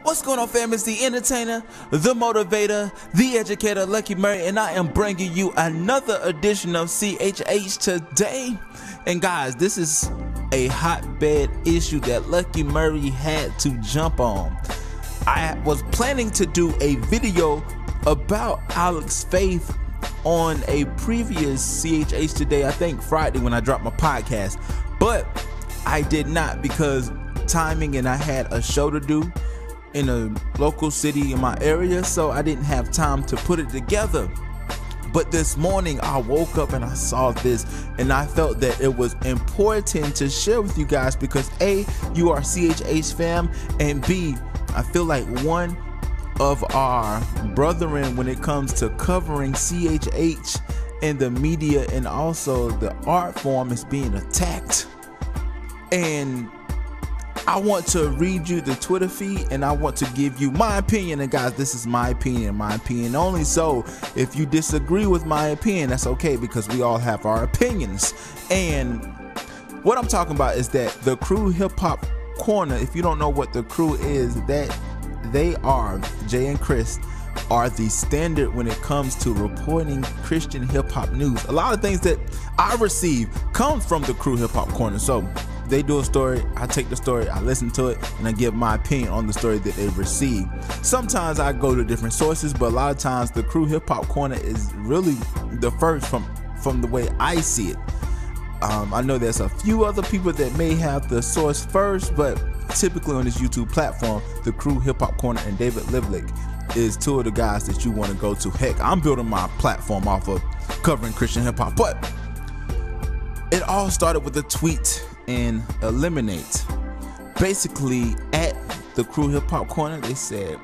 What's going on, fam? It's the entertainer, the motivator, the educator, Lucky Murray, and I am bringing you another edition of CHH Today. And guys, this is a hotbed issue that Lucky Murray had to jump on. I was planning to do a video about Alex Faith on a previous CHH Today, I think Friday when I dropped my podcast, but I did not because timing, and I had a show to do in a local city in my area, so I didn't have time to put it together. But this morning I woke up and I saw this, and I felt that it was important to share with you guys because A, you are CHH fam, and B, I feel like one of our brethren when it comes to covering CHH in the media and also the art form is being attacked. And I want to read you the Twitter feed, and I want to give you my opinion. And guys, this is my opinion only. So if you disagree with my opinion, that's okay, because we all have our opinions. And what I'm talking about is that the Crew Hip Hop Corner, if you don't know what the Crew is, that they are, Jay and Chris, are the standard when it comes to reporting Christian hip hop news. A lot of things that I receive come from the Crew Hip Hop Corner. So they do a story, I take the story, I listen to it, and I give my opinion on the story that they receive. Sometimes I go to different sources, but a lot of times the Crew Hip Hop Corner is really the first from the way I see it. I know there's a few other people that may have the source first, but typically on this YouTube platform, the Crew Hip Hop Corner and David Livelick is two of the guys that you want to go to. Heck, I'm building my platform off of covering Christian hip hop, but it all started with a tweet and eliminate. Basically, at the Crew Hip Hop Corner, they said,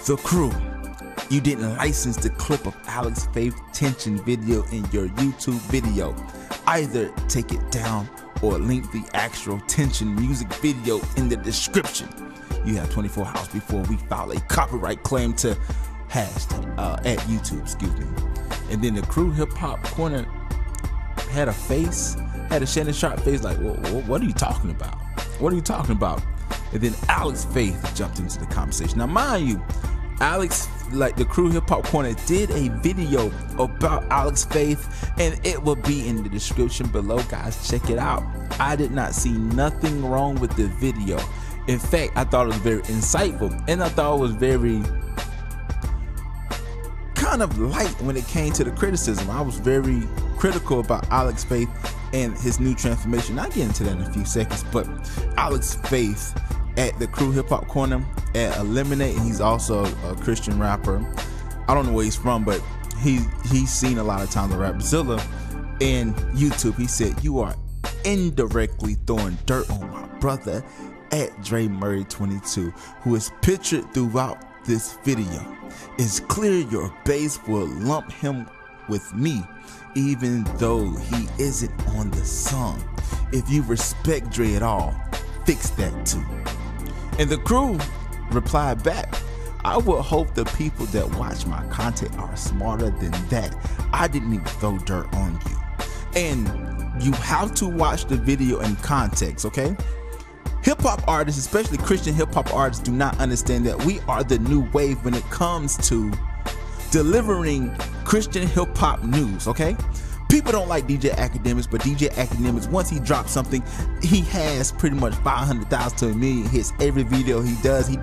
"The Crew, you didn't license the clip of Alex Faith tension video in your YouTube video. Either take it down or link the actual tension music video in the description. You have 24 hours before we file a copyright claim to hashtag at YouTube, excuse me." And then the Crew Hip Hop Corner had a Shannon Sharp face like, what are you talking about? What are you talking about? And then Alex Faith jumped into the conversation. Now, mind you, Alex, like the Crew Hip Hop Corner, did a video about Alex Faith, and it will be in the description below, guys. Check it out. I did not see nothing wrong with the video. In fact, I thought it was very insightful, and I thought it was very kind of light when it came to the criticism. I was very critical about Alex Faith and his new transformation. I'll get into that in a few seconds, but Alex Faith at the Crew Hip Hop Corner at Eliminate, and he's also a Christian rapper. I don't know where he's from, but he's seen a lot of times on Rapzilla and YouTube. He said, "You are indirectly throwing dirt on my brother at Dre Murray 22, who is pictured throughout this video. It's clear your base will lump him with me, even though he isn't on the song. If you respect Dre at all, fix that too." And the Crew replied back, "I would hope the people that watch my content are smarter than that. I didn't even throw dirt on you." And you have to watch the video in context, okay? Hip hop artists, especially Christian hip hop artists, do not understand that we are the new wave when it comes to delivering Christian hip hop news, okay? People don't like DJ Academics, but DJ Academics, once he drops something, he has pretty much 500,000 to 1 million hits every video he does. He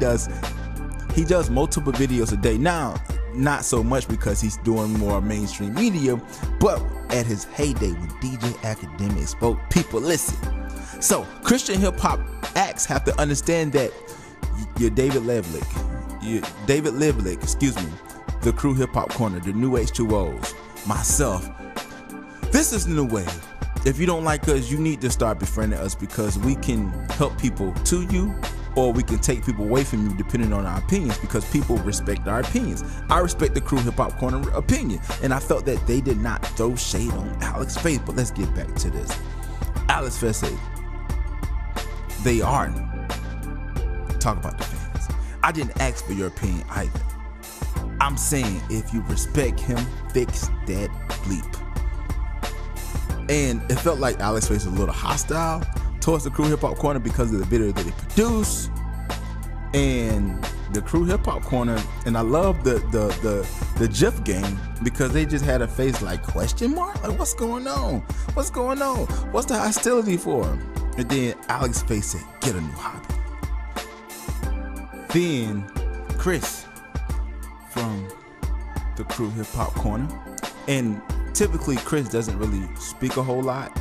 does multiple videos a day. Now, not so much because he's doing more mainstream media, but at his heyday when DJ Academics spoke, people listen. So Christian hip hop acts have to understand that you're David Livelick, excuse me, the Crew Hip Hop Corner, the new H2Os, myself. This is the new wave. If you don't like us, you need to start befriending us, because we can help people to you, or we can take people away from you depending on our opinions, because people respect our opinions. I respect the Crew Hip Hop Corner opinion, and I felt that they did not throw shade on Alex Faith. But let's get back to this. Alex Faith said they are talk about the fans. I didn't ask for your opinion either. I'm saying if you respect him, fix that bleep. And it felt like Alex Faith was a little hostile towards the Crew Hip Hop Corner because of the video that he produced. and the Crew Hip Hop Corner, and I love the GIF game because they just had a face like question mark, like what's going on? What's going on? What's the hostility for? And then Alex's face said, get a new hobby. Then Chris from the Crew Hip Hop Corner, and typically Chris doesn't really speak a whole lot.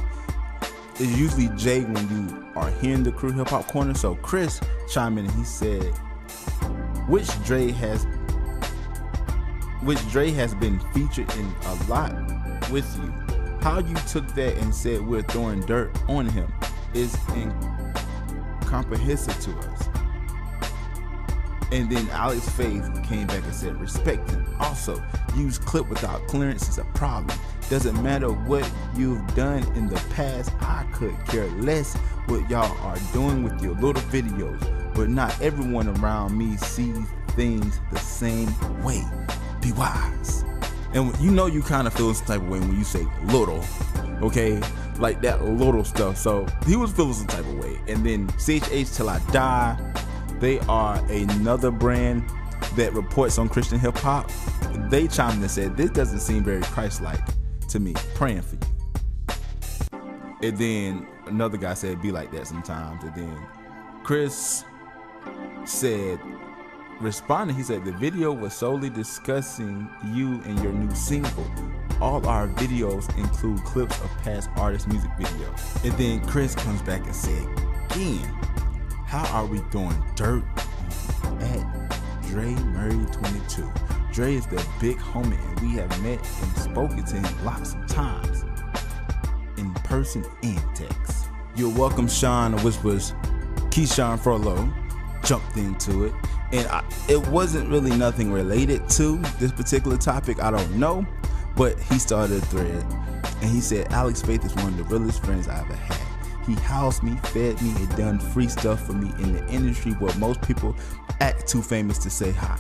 It's usually Jay when you are hearing the Crew Hip Hop Corner. So Chris chimed in and he said, which Dre has been featured in a lot with you. How you took that and said we're throwing dirt on him is incomprehensible to us. And then Alex Faith came back and said, respect him. Also, use clip without clearance is a problem. Doesn't matter what you've done in the past, I could care less what y'all are doing with your little videos. But not everyone around me sees things the same way. Be wise. And you know you kind of feel some type of way when you say little, okay? Like that little stuff. So he was feeling some type of way. And then CHH Till I Die, they are another brand that reports on Christian hip hop. They chimed in and said, this doesn't seem very Christ-like to me, praying for you. And then another guy said, be like that sometimes. And then Chris said, responding, he said, the video was solely discussing you and your new single. All our videos include clips of past artist music videos. And then Chris comes back and said, again, how are we throwing dirt on at Dre Murray 22? Dre is the big homie, and we have met and spoken to him lots of times, in person and text. You're welcome, Sean, which was Keyshawn Furlow, jumped into it. And it wasn't really nothing related to this particular topic, I don't know, but he started a thread, and he said, Alex Faith is one of the realest friends I ever had. He housed me, fed me, and done free stuff for me in the industry where most people act too famous to say hi.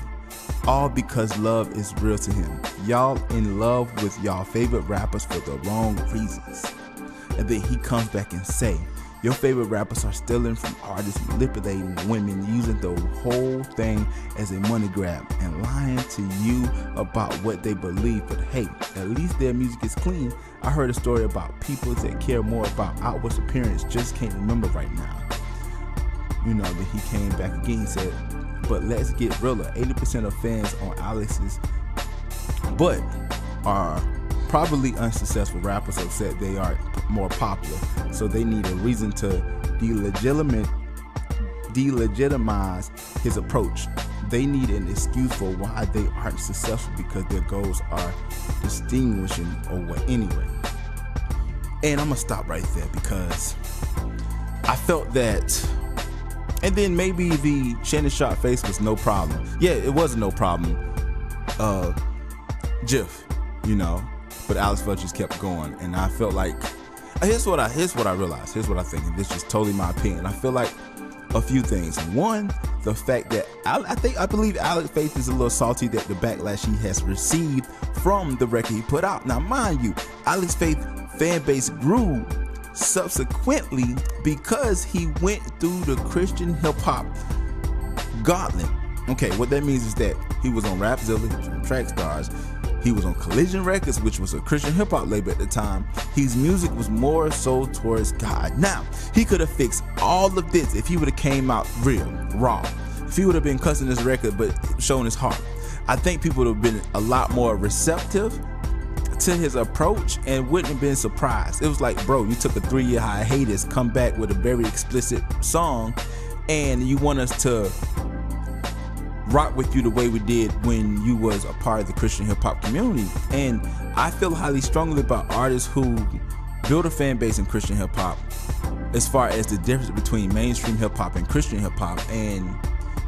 All because love is real to him. Y'all in love with y'all favorite rappers for the wrong reasons. And then he comes back and say, your favorite rappers are stealing from artists, manipulating women, using the whole thing as a money grab, and lying to you about what they believe. But hey, at least their music is clean. I heard a story about people that care more about outward appearance, just can't remember right now. You know, then he came back again, he said, but let's get realer. 80% of fans on Alex's but are probably unsuccessful rappers upset they are more popular, so they need a reason to delegitimize his approach. They need an excuse for why they aren't successful because their goals are distinguishing or what anyway. And I'm gonna stop right there because I felt that. And then maybe the Shannon Sharp face was no problem. Yeah, it wasn't no problem. GIF, you know. But Alex Fudge just kept going, and I felt like here's what I realized. Here's what I think, and this is totally my opinion. I feel like a few things. One, the fact that I believe Alex Faith is a little salty that the backlash he has received from the record he put out. Now, mind you, Alex Faith fan base grew subsequently because he went through the Christian hip hop gauntlet. Okay, what that means is that he was on Rapzilla, he was on Trackstars, he was on Collision Records, which was a Christian hip hop label at the time. His music was more so towards God. Now, he could have fixed all of this if he would have came out real, raw. If he would have been cussing his record but showing his heart. I think people would have been a lot more receptive to his approach and wouldn't have been surprised. It was like, bro, you took a 3-year hiatus, come back with a very explicit song, and you want us to rock with you the way we did when you was a part of the Christian hip hop community. And I feel highly strongly about artists who build a fan base in Christian hip hop as far as the difference between mainstream hip hop and Christian hip hop. And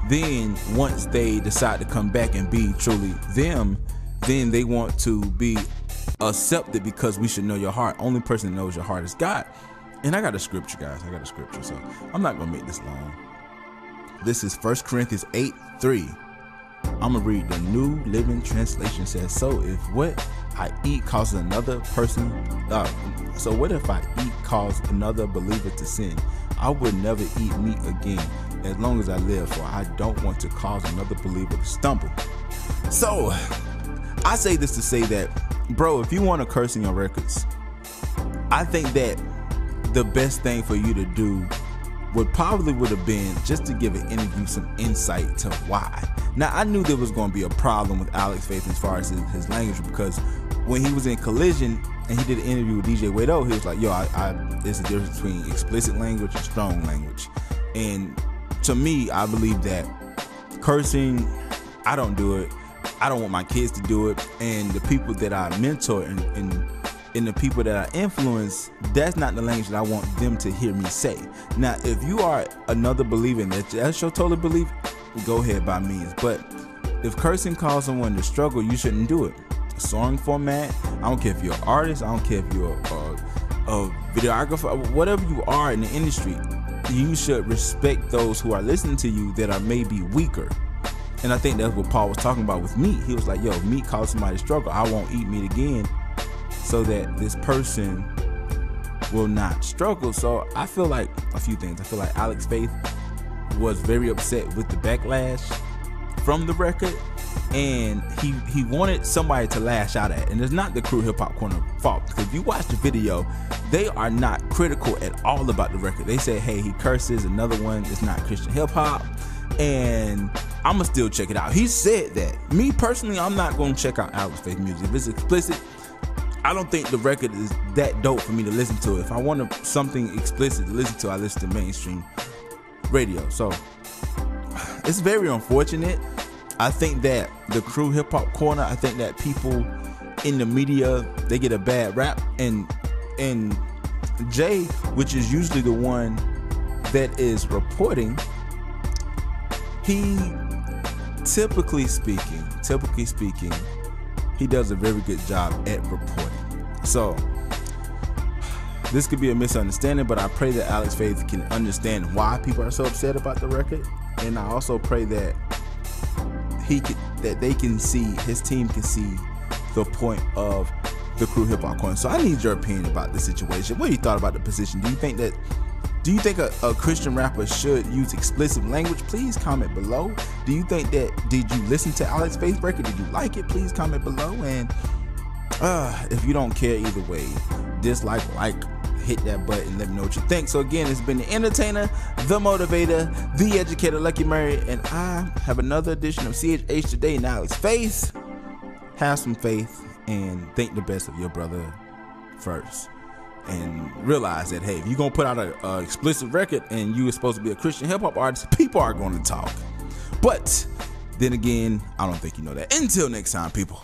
then once they decide to come back and be truly them, then they want to be accepted because we should know your heart. Only person that knows your heart is God. And I got a scripture, guys. I got a scripture, so I'm not gonna make this long. This is 1 Corinthians 8:3. I'm gonna read the New Living Translation. It says, so if what I eat causes another person, so what if I eat cause another believer to sin? I would never eat meat again. as long as I live, for I don't want to cause another believer to stumble. So I say this to say that, bro, if you want to curse in your records, I think that the best thing for you to do would have been just to give an interview some insight to why. Now, I knew there was going to be a problem with Alex Faith as far as his language, because when he was in Collision and he did an interview with DJ Wado, he was like, yo, there's a difference between explicit language and strong language. And to me, I believe that cursing, I don't do it. I don't want my kids to do it. And the people that I mentor and the people that I influence, that's not the language that I want them to hear me say. Now, if you are another believer and that's your total belief, go ahead by means. But if cursing causes someone to struggle, you shouldn't do it. Song format, I don't care if you're an artist, I don't care if you're a videographer, whatever you are in the industry, you should respect those who are listening to you that are maybe weaker. And I think that's what Paul was talking about with meat. He was like, yo, meat caused somebody to struggle. I won't eat meat again so that this person will not struggle. So I feel like a few things. I feel like Alex Faith was very upset with the backlash from the record, and he wanted somebody to lash out at. And it's not the Crew Hip Hop Corner fault, because if you watch the video, they are not critical at all about the record. They say, hey, he curses, another one is not Christian hip hop, and I'ma still check it out. He said that. Me personally, I'm not gonna check out Alex Faith music. If it's explicit, I don't think the record is that dope for me to listen to. If I want something explicit to listen to, I listen to mainstream radio. So it's very unfortunate. I think that the Crew Hip Hop Corner, I think that people in the media, they get a bad rap, and Jay, which is usually the one that is reporting, he typically speaking, he does a very good job at reporting. So this could be a misunderstanding, but I pray that Alex Faith can understand why people are so upset about the record, and I also pray that they can see, his team can see the point of the Crew Hip Hop Corner. So I need your opinion about the situation. What do you thought about the position? Do you think a Christian rapper should use explicit language? Please comment below. Do you think that, did you listen to Alex Faith's record? Did you like it? Please comment below. And if you don't care either way, dislike, like, hit that button, let me know what you think. So again, it's been the entertainer, the motivator, the educator, Lucky Murray, and I have another edition of CHH Today. Now it's Faith. Have some faith and think the best of your brother first. And realize that, hey, if you're going to put out a explicit record and you are supposed to be a Christian hip-hop artist, people are going to talk. But then again, I don't think you know that. Until next time, people.